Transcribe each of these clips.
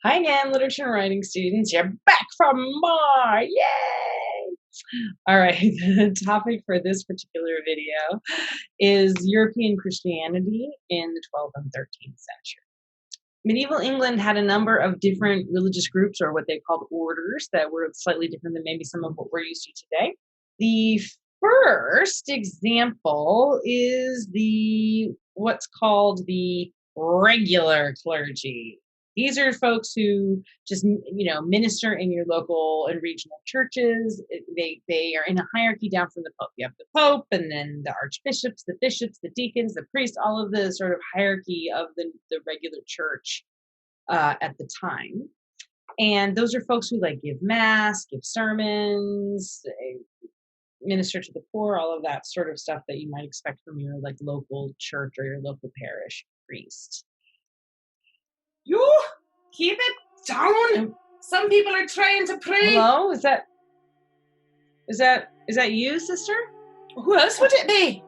Hi again, literature and writing students. You're back from more. Yay! All right, the topic for this particular video is European Christianity in the 12th and 13th century. Medieval England had a number of different religious groups, or what they called orders, that were slightly different than maybe some of what we're used to today. The first example is what's called the regular clergy. These are folks who just minister in your local and regional churches. They are in a hierarchy down from the Pope. You have the Pope, and then the archbishops, the bishops, the deacons, the priests, all of the sort of hierarchy of the regular church at the time. And those are folks who give mass, give sermons, minister to the poor, all of that sort of stuff that you might expect from your local church or your local parish priest. You keep it down. Some people are trying to pray. Hello? Is that you, sister? Who else would it be?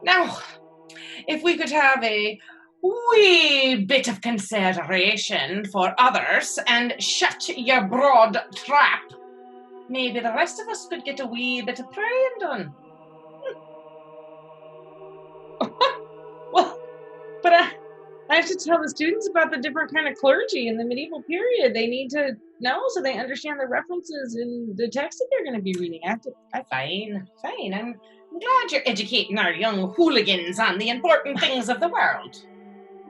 Now, if we could have a wee bit of consideration for others and shut your broad trap, maybe the rest of us could get a wee bit of praying done. Well, but I have to tell the students about the different kind of clergy in the medieval period. They need to know so they understand the references in the text that they're going to be reading. Fine. I'm glad you're educating our young hooligans on the important things of the world.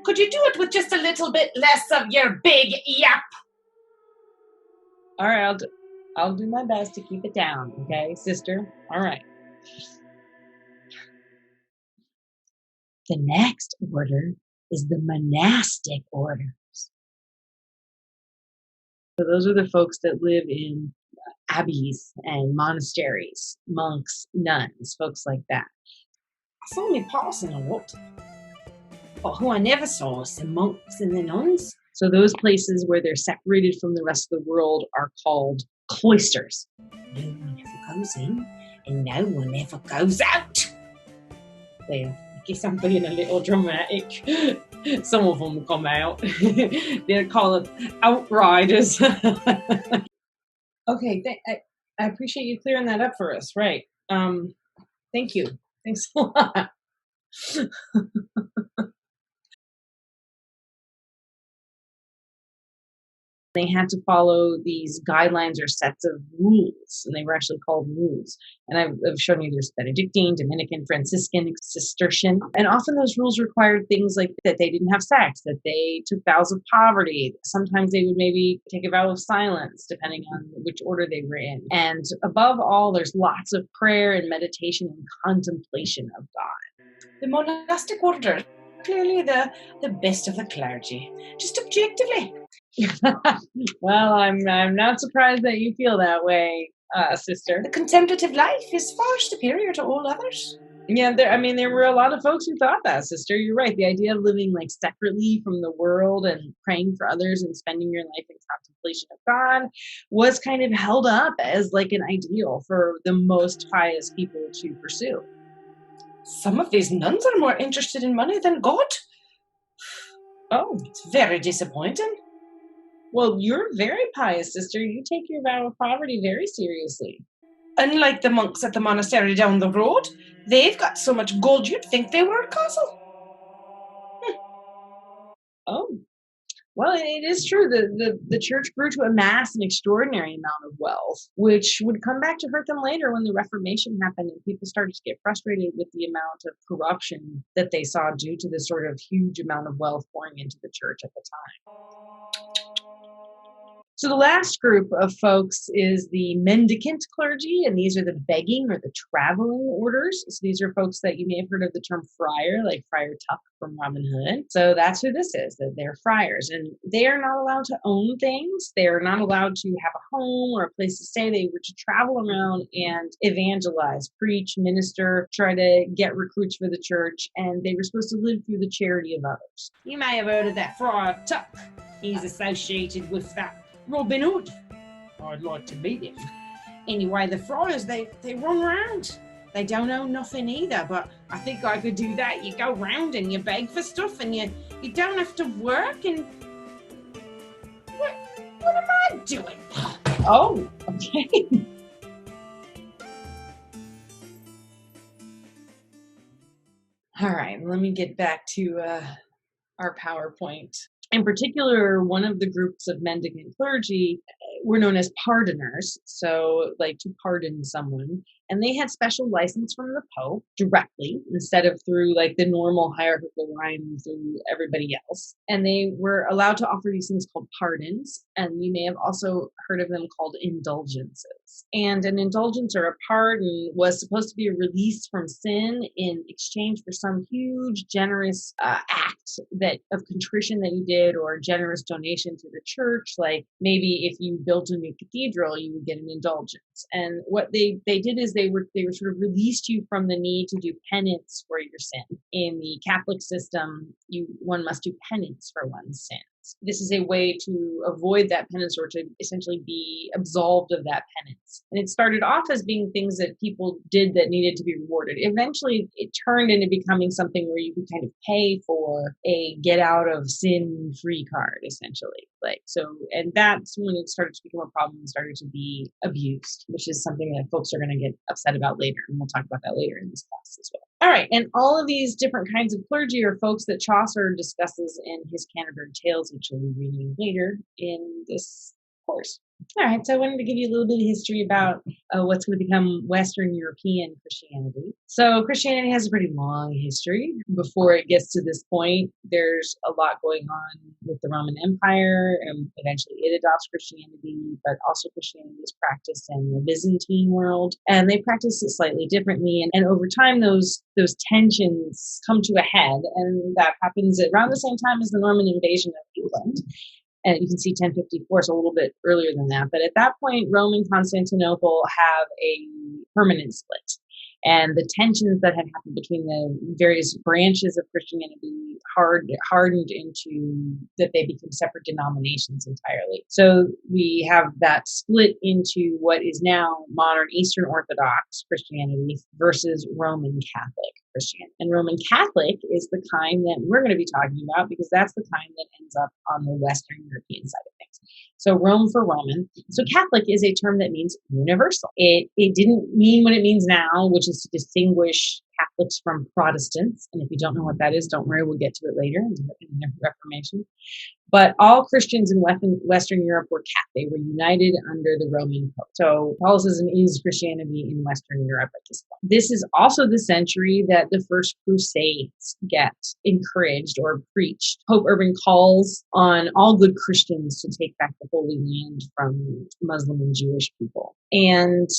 Could you do it with just a little bit less of your big yap? All right, I'll do my best to keep it down, okay, sister? All right. The next order is the monastic orders. So those are the folks that live in abbeys and monasteries, monks, nuns, folks like that. I saw me passing a lot. But who I never saw was the monks and the nuns. So those places where they're separated from the rest of the world are called cloisters. No one ever goes in and no one ever goes out. Well, I guess I'm being a little dramatic. Some of them come out. They're called outriders. Okay, I appreciate you clearing that up for us. Right. Thank you. Thanks a lot. They had to follow these guidelines or sets of rules, and they were actually called rules. And I've shown you there's Benedictine, Dominican, Franciscan, Cistercian, and often those rules required things like that they didn't have sex, that they took vows of poverty. Sometimes they would maybe take a vow of silence, depending on which order they were in. And above all, there's lots of prayer and meditation and contemplation of God. The monastic order, clearly the best of the clergy, just objectively. Well, I'm not surprised that you feel that way, sister. The contemplative life is far superior to all others. Yeah, there were a lot of folks who thought that, sister. You're right. The idea of living separately from the world and praying for others and spending your life in contemplation of God was kind of held up as an ideal for the most pious people to pursue. Some of these nuns are more interested in money than God. Oh, it's very disappointing. Well, you're very pious, sister. You take your vow of poverty very seriously. Unlike the monks at the monastery down the road, they've got so much gold you'd think they were a castle. Oh, well, it is true. The church grew to amass an extraordinary amount of wealth, which would come back to hurt them later when the Reformation happened and people started to get frustrated with the amount of corruption that they saw due to this sort of huge amount of wealth pouring into the church at the time. So the last group of folks is the mendicant clergy, and these are the begging or the traveling orders. So these are folks that you may have heard of the term friar, like Friar Tuck from Robin Hood. So that's who this is, that they're friars. And they are not allowed to own things. They are not allowed to have a home or a place to stay. They were to travel around and evangelize, preach, minister, try to get recruits for the church, and they were supposed to live through the charity of others. You may have heard of that Friar Tuck. He's associated with that Robin Hood. I'd like to meet him. Anyway, the friars, they run around. They don't own nothing either, but I think I could do that. You go round and you beg for stuff and you don't have to work and What am I doing? Oh, okay. All right, let me get back to our PowerPoint. In particular, one of the groups of mendicant clergy were known as pardoners, so like to pardon someone. And they had special license from the Pope directly instead of through like the normal hierarchical line through everybody else. And they were allowed to offer these things called pardons. And you may have also heard of them called indulgences. And an indulgence or a pardon was supposed to be a release from sin in exchange for some huge, generous act that of contrition that you did, or a generous donation to the church. Like maybe if you built a new cathedral, you would get an indulgence. And what they did is they were sort of released you from the need to do penance for your sin. In the Catholic system, one must do penance for one's sin. This is a way to avoid that penance or to essentially be absolved of that penance. And it started off as being things that people did that needed to be rewarded. Eventually, it turned into becoming something where you could kind of pay for a get out of sin free card, essentially. Like so, and that's when it started to become a problem and started to be abused, which is something that folks are going to get upset about later. And we'll talk about that later in this class as well. All right, and all of these different kinds of clergy are folks that Chaucer discusses in his Canterbury Tales, which we'll be reading later in this course. All right, so I wanted to give you a little bit of history about what's going to become Western European Christianity. So Christianity has a pretty long history. Before it gets to this point, there's a lot going on with the Roman Empire, and eventually it adopts Christianity, but also Christianity is practiced in the Byzantine world, and they practice it slightly differently. And over time, those tensions come to a head, and that happens around the same time as the Norman invasion of England. And you can see 1054 is a little bit earlier than that. But at that point, Rome and Constantinople have a permanent split. And the tensions that had happened between the various branches of Christianity hardened into that they became separate denominations entirely. So we have that split into what is now modern Eastern Orthodox Christianity versus Roman Catholic Christianity. And Roman Catholic is the kind that we're going to be talking about because that's the kind that ends up on the Western European side of things. So Rome for Roman. So Catholic is a term that means universal. It didn't mean what it means now, which is to distinguish Catholics from Protestants. And if you don't know what that is, don't worry, we'll get to it later in the Reformation. But all Christians in Western Europe were Catholic. They were united under the Roman Pope. So Catholicism is Christianity in Western Europe at this point. This is also the century that the first Crusades get encouraged or preached. Pope Urban calls on all good Christians to take back the Holy Land from Muslim and Jewish people. And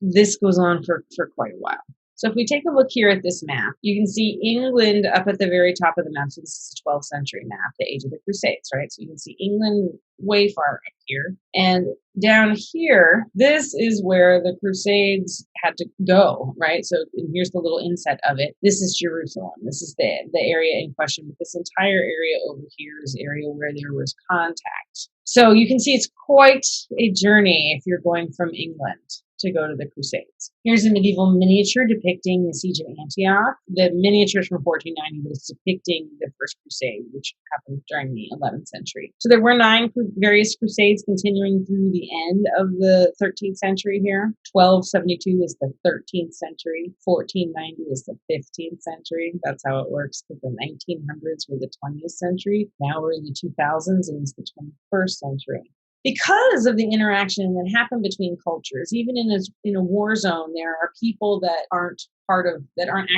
this goes on for quite a while. So if we take a look here at this map, you can see England up at the very top of the map. So this is a 12th century map, the age of the Crusades, right? So you can see England way far up here. And down here, this is where the Crusades had to go, right? So here's the little inset of it. This is Jerusalem. This is the area in question. But this entire area over here is the area where there was contact. So you can see it's quite a journey if you're going from England to go to the Crusades. Here's a medieval miniature depicting the Siege of Antioch. The miniature is from 1490, but it's depicting the First Crusade, which happened during the 11th century. So there were 9 various crusades continuing through the end of the 13th century here. 1272 is the 13th century. 1490 is the 15th century. That's how it works, because the 1900s were the 20th century. Now we're in the 2000s, and it's the 21st century. Because of the interaction that happened between cultures, even in a war zone, there are people that aren't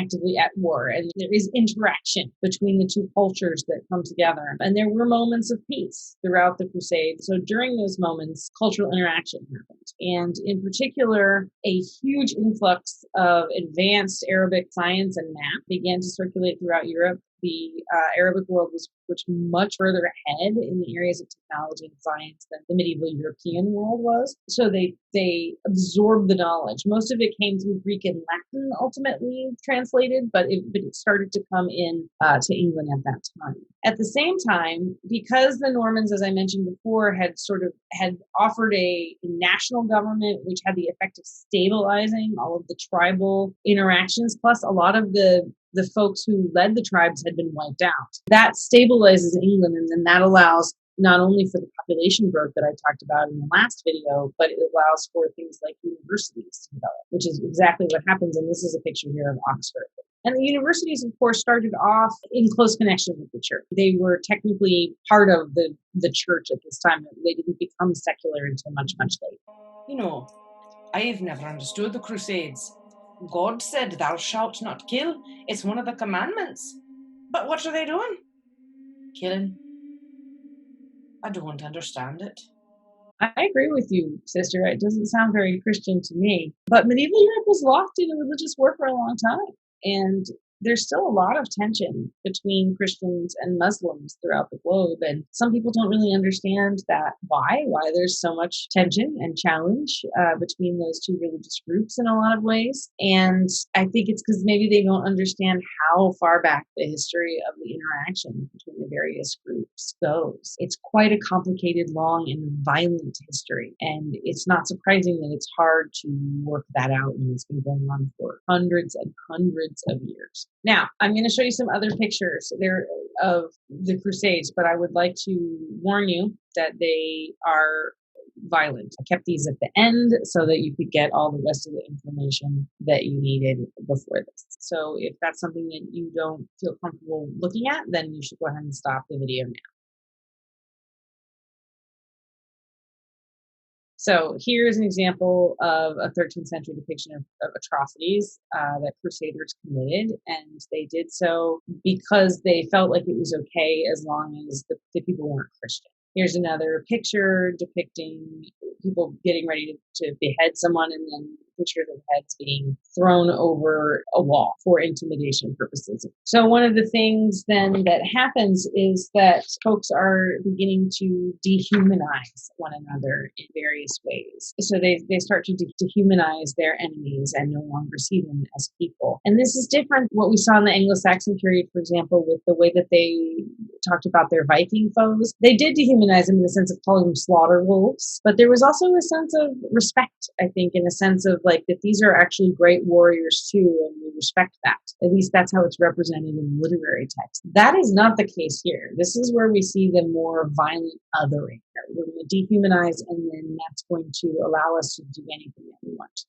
actively at war, and there is interaction between the two cultures that come together. And there were moments of peace throughout the Crusades. So during those moments, cultural interaction happened. And in particular, a huge influx of advanced Arabic science and math began to circulate throughout Europe. The Arabic world was much further ahead in the areas of technology and science than the medieval European world was. So they absorbed the knowledge. Most of it came through Greek and Latin, ultimately translated, but it started to come in to England at that time. At the same time, because the Normans, as I mentioned before, had offered a national government which had the effect of stabilizing all of the tribal interactions, plus a lot of the folks who led the tribes had been wiped out. That stabilizes England, and then that allows not only for the population growth that I talked about in the last video, but it allows for things like universities to develop, which is exactly what happens. And this is a picture here of Oxford. And the universities, of course, started off in close connection with the church. They were technically part of the church at this time. They didn't become secular until much, much later. You know, I've never understood the Crusades. God said, "Thou shalt not kill." It's one of the commandments. But what are they doing? Killing. I don't understand it. I agree with you, sister. It doesn't sound very Christian to me. But medieval Europe was locked in a religious war for a long time. And there's still a lot of tension between Christians and Muslims throughout the globe. And some people don't really understand that why there's so much tension and challenge between those two religious groups in a lot of ways. And I think it's because maybe they don't understand how far back the history of the interaction between the various groups goes. It's quite a complicated, long, and violent history. And it's not surprising that it's hard to work that out when it's been going on for hundreds and hundreds of years. Now, I'm going to show you some other pictures there of the Crusades, but I would like to warn you that they are violent. I kept these at the end so that you could get all the rest of the information that you needed before this. So if that's something that you don't feel comfortable looking at, then you should go ahead and stop the video now. So here's an example of a 13th century depiction of atrocities that Crusaders committed, and they did so because they felt like it was okay as long as the people weren't Christian. Here's another picture depicting people getting ready to behead someone, and then pictures of heads being thrown over a wall for intimidation purposes. So one of the things then that happens is that folks are beginning to dehumanize one another in various ways. So they start to dehumanize their enemies and no longer see them as people. And this is different what we saw in the Anglo-Saxon period, for example, with the way that they talked about their Viking foes. They did dehumanize them in the sense of calling them slaughter wolves, but there was also a sense of respect, I think, in a sense of like that these are actually great warriors too, and we respect that. At least that's how it's represented in literary text. That is not the case here. This is where we see the more violent othering. We're going to dehumanize, and then that's going to allow us to do anything that we want to.